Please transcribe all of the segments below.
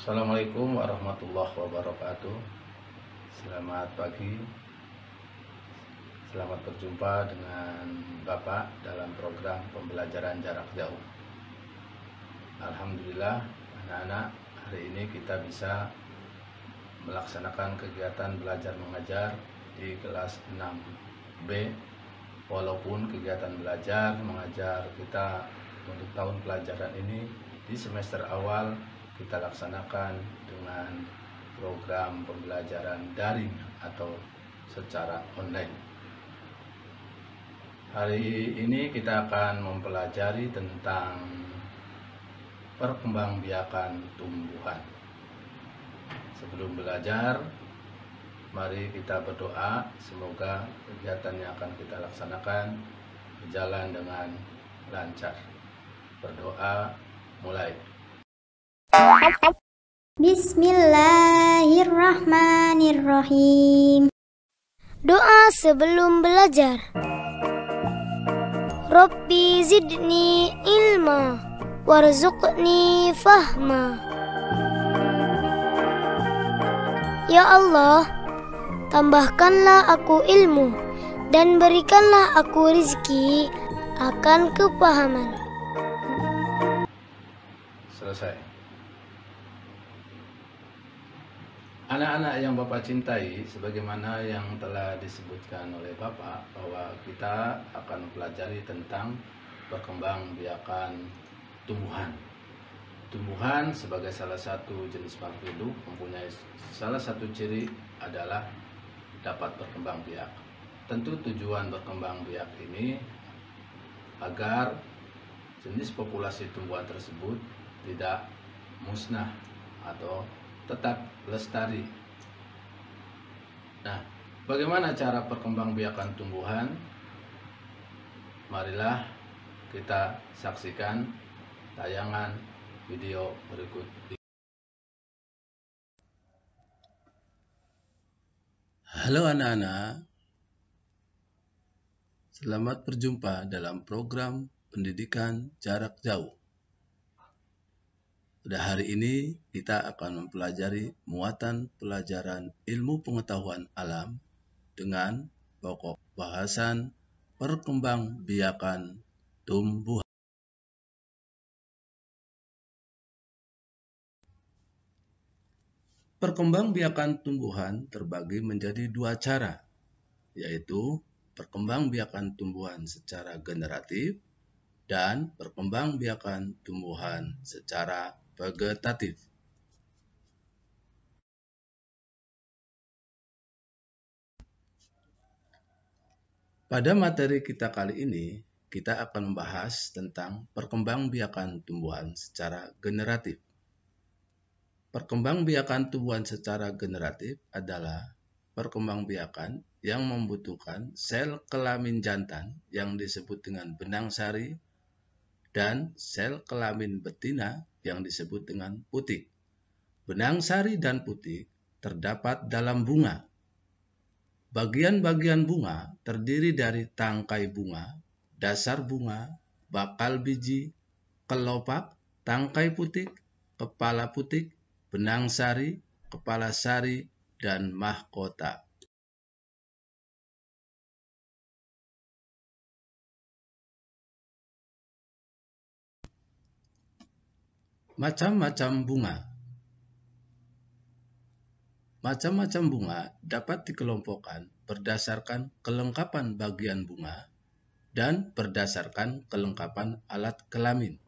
Assalamualaikum warahmatullahi wabarakatuh. Selamat pagi. Selamat berjumpa dengan Bapak dalam program pembelajaran jarak jauh. Alhamdulillah anak-anak, hari ini kita bisa melaksanakan kegiatan belajar mengajar di kelas 6B. Walaupun kegiatan belajar mengajar kita untuk tahun pelajaran ini di semester awal kita laksanakan dengan program pembelajaran daring atau secara online. Hari ini kita akan mempelajari tentang perkembangbiakan tumbuhan. Sebelum belajar, mari kita berdoa semoga kegiatan yang akan kita laksanakan berjalan dengan lancar. Berdoa mulai. Bismillahirrahmanirrahim. Doa sebelum belajar. Rabbi zidni ilma warzuqni fahma. Ya Allah, tambahkanlah aku ilmu dan berikanlah aku rizki akan kepahaman. Selesai. Anak-anak yang Bapak cintai, sebagaimana yang telah disebutkan oleh Bapak bahwa kita akan mempelajari tentang perkembangbiakan tumbuhan. Tumbuhan sebagai salah satu jenis makhluk hidup mempunyai salah satu ciri adalah dapat berkembang biak. Tentu tujuan berkembang biak ini agar jenis populasi tumbuhan tersebut tidak musnah atau tetap lestari. Nah, bagaimana cara perkembangbiakan tumbuhan? Marilah kita saksikan tayangan video berikut ini. Halo anak-anak, selamat berjumpa dalam program pendidikan jarak jauh. Pada hari ini kita akan mempelajari muatan pelajaran ilmu pengetahuan alam dengan pokok bahasan perkembangbiakan tumbuhan. Perkembangbiakan tumbuhan terbagi menjadi dua cara, yaitu perkembangbiakan tumbuhan secara generatif dan perkembangbiakan tumbuhan secara vegetatif. Pada materi kita kali ini, kita akan membahas tentang perkembangbiakan tumbuhan secara generatif. Perkembangbiakan tumbuhan secara generatif adalah perkembangbiakan yang membutuhkan sel kelamin jantan yang disebut dengan benang sari dan sel kelamin betina yang disebut dengan putik. Benang sari dan putik terdapat dalam bunga. Bagian-bagian bunga terdiri dari tangkai bunga, dasar bunga, bakal biji, kelopak, tangkai putik, kepala putik, benang sari, kepala sari, dan mahkota. Macam-macam bunga. Macam-macam bunga dapat dikelompokkan berdasarkan kelengkapan bagian bunga dan berdasarkan kelengkapan alat kelamin.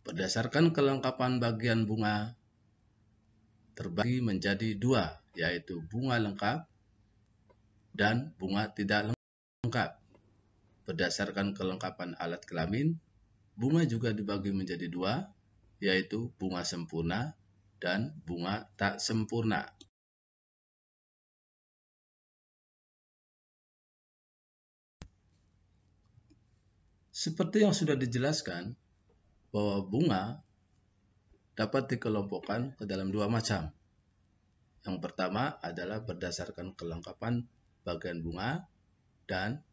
Berdasarkan kelengkapan bagian bunga terbagi menjadi dua, yaitu bunga lengkap dan bunga tidak lengkap. Berdasarkan kelengkapan alat kelamin, bunga juga dibagi menjadi dua, yaitu bunga sempurna dan bunga tak sempurna. Seperti yang sudah dijelaskan, bahwa bunga dapat dikelompokkan ke dalam dua macam. Yang pertama adalah berdasarkan kelengkapan bagian bunga, dan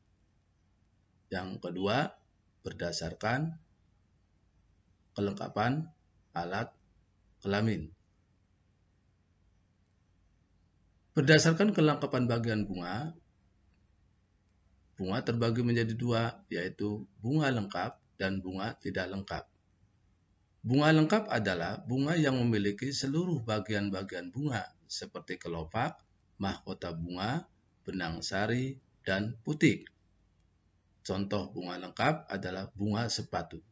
yang kedua berdasarkan kelengkapan alat kelamin. Berdasarkan kelengkapan bagian bunga, bunga terbagi menjadi dua, yaitu bunga lengkap dan bunga tidak lengkap. Bunga lengkap adalah bunga yang memiliki seluruh bagian-bagian bunga, seperti kelopak, mahkota bunga, benang sari, dan putik. Contoh bunga lengkap adalah bunga sepatu.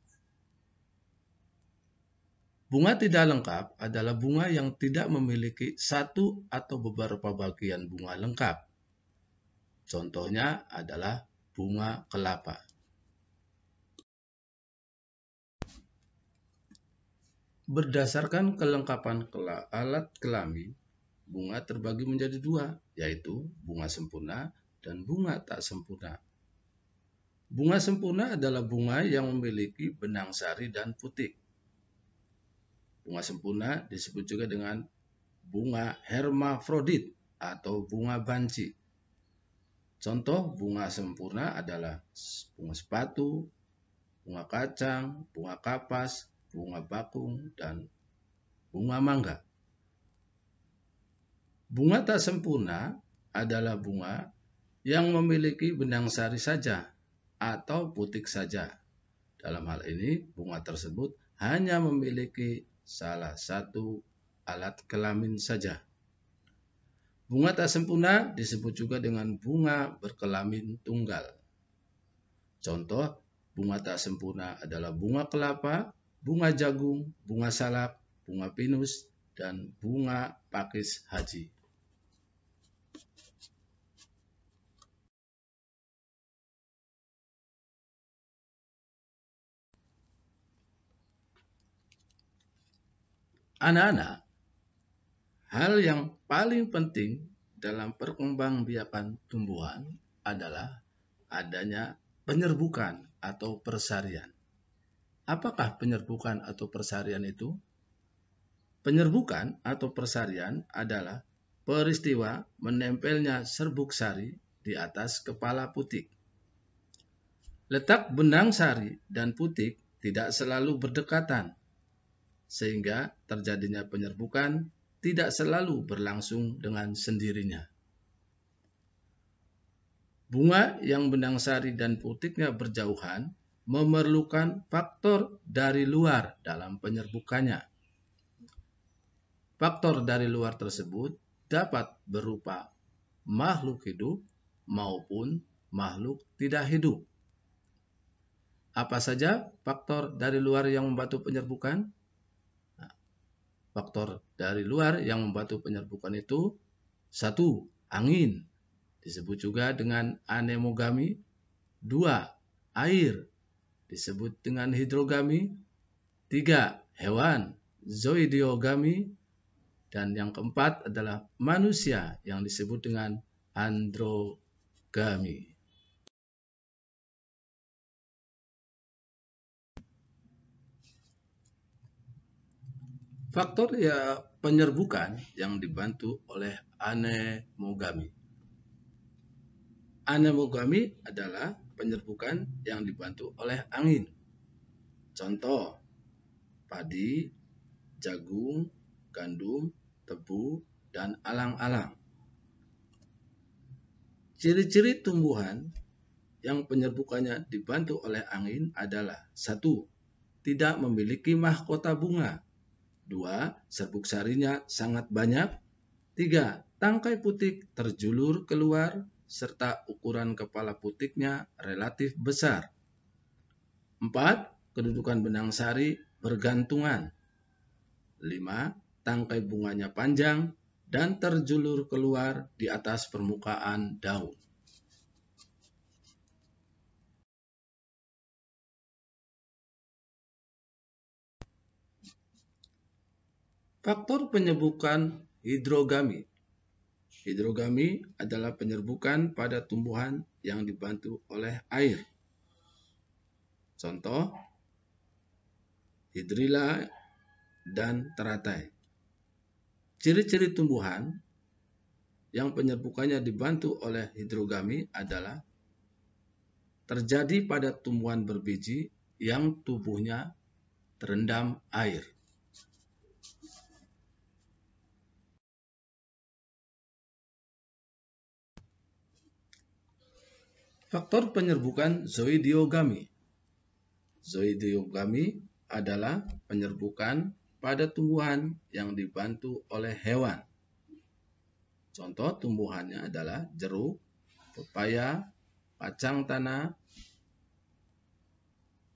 Bunga tidak lengkap adalah bunga yang tidak memiliki satu atau beberapa bagian bunga lengkap. Contohnya adalah bunga kelapa. Berdasarkan kelengkapan alat kelamin, bunga terbagi menjadi dua, yaitu bunga sempurna dan bunga tak sempurna. Bunga sempurna adalah bunga yang memiliki benang sari dan putik. Bunga sempurna disebut juga dengan bunga hermafrodit atau bunga banci. Contoh bunga sempurna adalah bunga sepatu, bunga kacang, bunga kapas, bunga bakung, dan bunga mangga. Bunga tak sempurna adalah bunga yang memiliki benang sari saja atau putik saja. Dalam hal ini, bunga tersebut hanya memiliki salah satu alat kelamin saja. Bunga tak sempurna disebut juga dengan bunga berkelamin tunggal. Contoh bunga tak sempurna adalah bunga kelapa, bunga jagung, bunga salak, bunga pinus, dan bunga pakis haji. Anak-anak, hal yang paling penting dalam perkembangbiakan tumbuhan adalah adanya penyerbukan atau persarian. Apakah penyerbukan atau persarian itu? Penyerbukan atau persarian adalah peristiwa menempelnya serbuk sari di atas kepala putik. Letak benang sari dan putik tidak selalu berdekatan, sehingga terjadinya penyerbukan tidak selalu berlangsung dengan sendirinya. Bunga yang benang sari dan putiknya berjauhan memerlukan faktor dari luar dalam penyerbukannya. Faktor dari luar tersebut dapat berupa makhluk hidup maupun makhluk tidak hidup. Apa saja faktor dari luar yang membantu penyerbukan? Faktor dari luar yang membantu penyerbukan itu: 1. Angin, disebut juga dengan anemogami. 2. Air, disebut dengan hidrogami. 3. Hewan, zoidiogami. Dan yang keempat adalah manusia yang disebut dengan androgami. Faktor penyerbukan yang dibantu oleh anemogami. Anemogami adalah penyerbukan yang dibantu oleh angin. Contoh, padi, jagung, gandum, tebu, dan alang-alang. Ciri-ciri tumbuhan yang penyerbukannya dibantu oleh angin adalah: 1. Tidak memiliki mahkota bunga. 2. Serbuk sarinya sangat banyak. 3. Tangkai putik terjulur keluar, serta ukuran kepala putiknya relatif besar. 4. Kedudukan benang sari bergantungan. 5. Tangkai bunganya panjang dan terjulur keluar di atas permukaan daun. Faktor penyerbukan hidrogami. Hidrogami adalah penyerbukan pada tumbuhan yang dibantu oleh air. Contoh, hidrilla dan teratai. Ciri-ciri tumbuhan yang penyerbukannya dibantu oleh hidrogami adalah: terjadi pada tumbuhan berbiji yang tubuhnya terendam air. Faktor penyerbukan zoidiogami. Zoidiogami adalah penyerbukan pada tumbuhan yang dibantu oleh hewan. Contoh tumbuhannya adalah jeruk, pepaya, kacang tanah,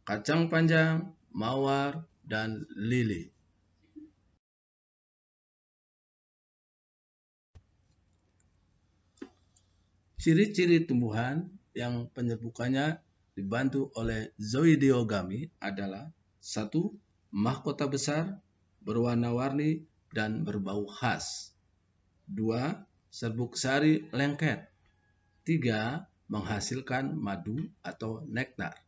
kacang panjang, mawar, dan lili. Ciri-ciri tumbuhan yang penyerbukannya dibantu oleh zoidiogami adalah 1. Mahkota besar, berwarna-warni, dan berbau khas. 2. Serbuk sari lengket. 3. Menghasilkan madu atau nektar.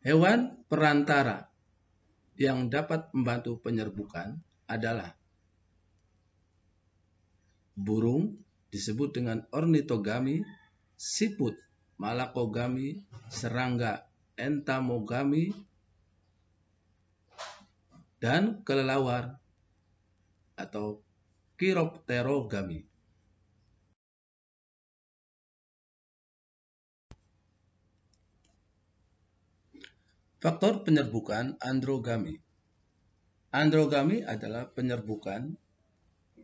Hewan perantara yang dapat membantu penyerbukan adalah burung disebut dengan ornitogami, siput malakogami, serangga entomogami, dan kelelawar atau chiropterogami. Faktor penyerbukan androgami. Androgami adalah penyerbukan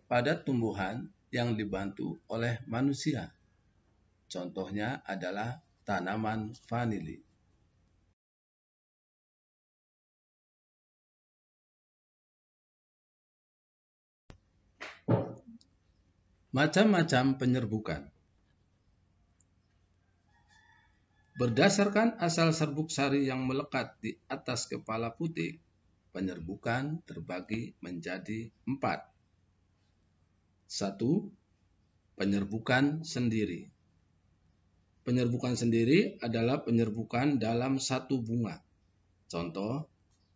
pada tumbuhan yang dibantu oleh manusia. Contohnya adalah tanaman vanili. Macam-macam penyerbukan. Berdasarkan asal serbuk sari yang melekat di atas kepala putik, penyerbukan terbagi menjadi 4. 1. Penyerbukan sendiri. Penyerbukan sendiri adalah penyerbukan dalam satu bunga. Contoh,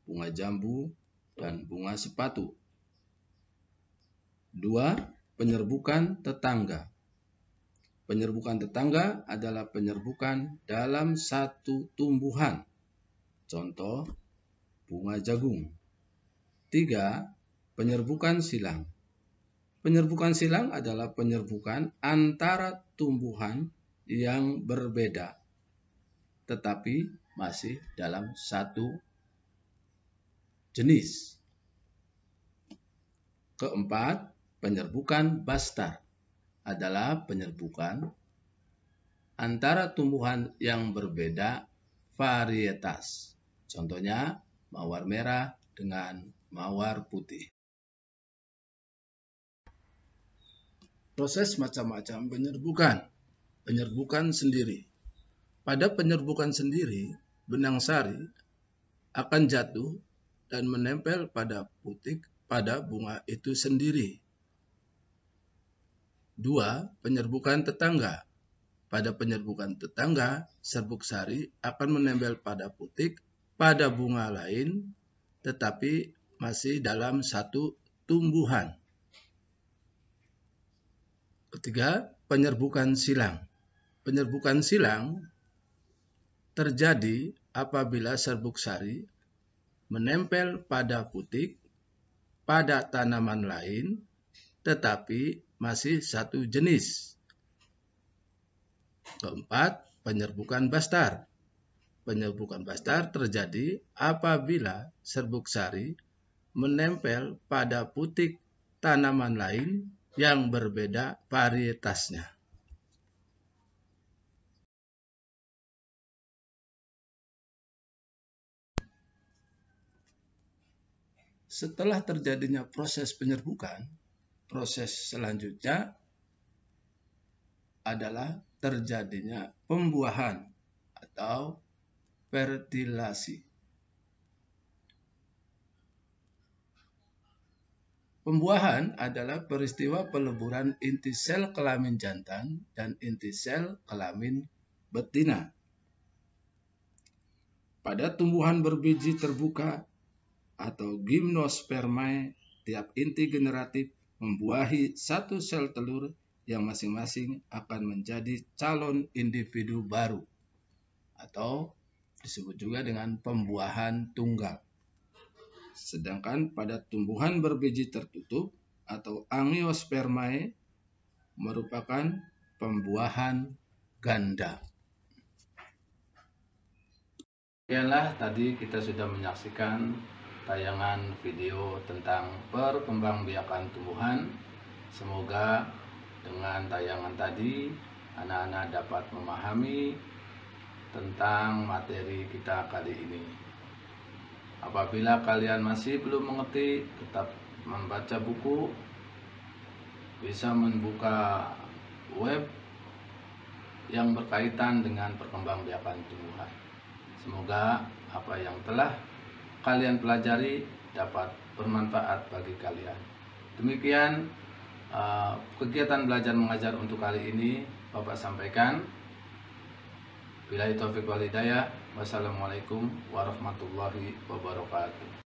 bunga jambu dan bunga sepatu. 2. Penyerbukan tetangga. Penyerbukan tetangga adalah penyerbukan dalam satu tumbuhan. Contoh, bunga jagung. 3. Penyerbukan silang. Penyerbukan silang adalah penyerbukan antara tumbuhan yang berbeda, tetapi masih dalam satu jenis. 4. Penyerbukan bastar adalah penyerbukan antara tumbuhan yang berbeda varietas. Contohnya, mawar merah dengan mawar putih. Proses macam-macam penyerbukan. Penyerbukan sendiri. Pada penyerbukan sendiri, benang sari akan jatuh dan menempel pada putik pada bunga itu sendiri. 2. Penyerbukan tetangga. Pada penyerbukan tetangga, serbuk sari akan menempel pada putik pada bunga lain, tetapi masih dalam satu tumbuhan. 3. Penyerbukan silang. Penyerbukan silang terjadi apabila serbuk sari menempel pada putik pada tanaman lain, tetapi masih satu jenis. 4. Penyerbukan bastar. Penyerbukan bastar terjadi apabila serbuk sari menempel pada putik tanaman lain yang berbeda varietasnya. Setelah terjadinya proses penyerbukan, proses selanjutnya adalah terjadinya pembuahan atau fertilasi. Pembuahan adalah peristiwa peleburan inti sel kelamin jantan dan inti sel kelamin betina. Pada tumbuhan berbiji terbuka atau gimnospermae, tiap inti generatif membuahi satu sel telur yang masing-masing akan menjadi calon individu baru, atau disebut juga dengan pembuahan tunggal. Sedangkan pada tumbuhan berbiji tertutup atau angiospermae merupakan pembuahan ganda. Demikianlah tadi kita sudah menyaksikan tayangan video tentang perkembangbiakan tumbuhan. Semoga dengan tayangan tadi anak-anak dapat memahami tentang materi kita kali ini. Apabila kalian masih belum mengerti, tetap membaca buku, bisa membuka web yang berkaitan dengan perkembangbiakan tumbuhan. Semoga apa yang telah kalian pelajari dapat bermanfaat bagi kalian. Demikian kegiatan belajar mengajar untuk kali ini Bapak sampaikan. Billahi taufiq wal hidayah. Wassalamualaikum warahmatullahi wabarakatuh.